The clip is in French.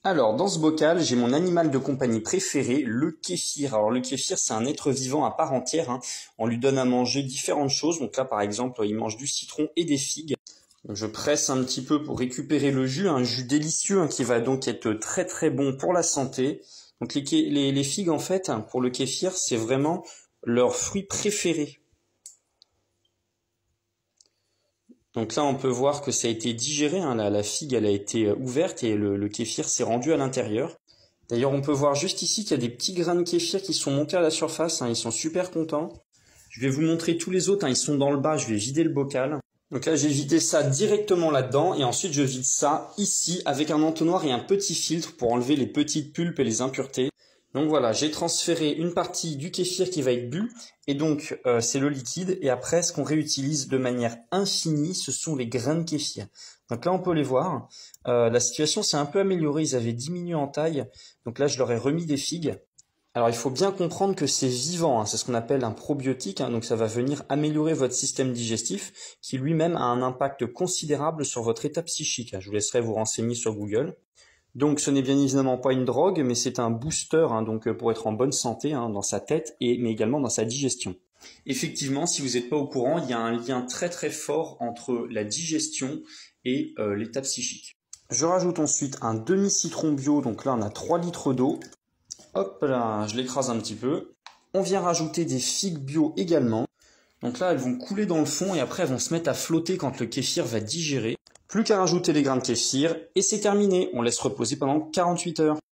Alors, dans ce bocal, j'ai mon animal de compagnie préféré, le kéfir. Alors, le kéfir, c'est un être vivant à part entière, hein. On lui donne à manger différentes choses. Donc là, par exemple, il mange du citron et des figues. Donc, je presse un petit peu pour récupérer le jus, un jus délicieux, hein, qui va donc être très très bon pour la santé. Donc, les figues, en fait, hein, pour le kéfir, c'est vraiment leur fruit préféré. Donc là, on peut voir que ça a été digéré, hein, la figue, elle a été ouverte et le kéfir s'est rendu à l'intérieur. D'ailleurs, on peut voir juste ici qu'il y a des petits grains de kéfir qui sont montés à la surface, hein, ils sont super contents. Je vais vous montrer tous les autres, hein, ils sont dans le bas, je vais vider le bocal. Donc là, j'ai vidé ça directement là-dedans et ensuite je vide ça ici avec un entonnoir et un petit filtre pour enlever les petites pulpes et les impuretés. Donc voilà, j'ai transféré une partie du kéfir qui va être bu, et donc c'est le liquide, et après ce qu'on réutilise de manière infinie, ce sont les grains de kéfir. Donc là on peut les voir, la situation s'est un peu améliorée, ils avaient diminué en taille, donc là je leur ai remis des figues. Alors il faut bien comprendre que c'est vivant, hein, c'est ce qu'on appelle un probiotique, hein, donc ça va venir améliorer votre système digestif, qui lui-même a un impact considérable sur votre état psychique. Je vous laisserai vous renseigner sur Google. Donc ce n'est bien évidemment pas une drogue, mais c'est un booster, hein, donc pour être en bonne santé, hein, dans sa tête, mais également dans sa digestion. Effectivement, si vous n'êtes pas au courant, il y a un lien très très fort entre la digestion et l'état psychique. Je rajoute ensuite un demi-citron bio, donc là on a 3 litres d'eau. Hop là, je l'écrase un petit peu. On vient rajouter des figues bio également. Donc là, elles vont couler dans le fond et après elles vont se mettre à flotter quand le kéfir va digérer. Plus qu'à rajouter les grains de kéfir et c'est terminé. On laisse reposer pendant 48 heures.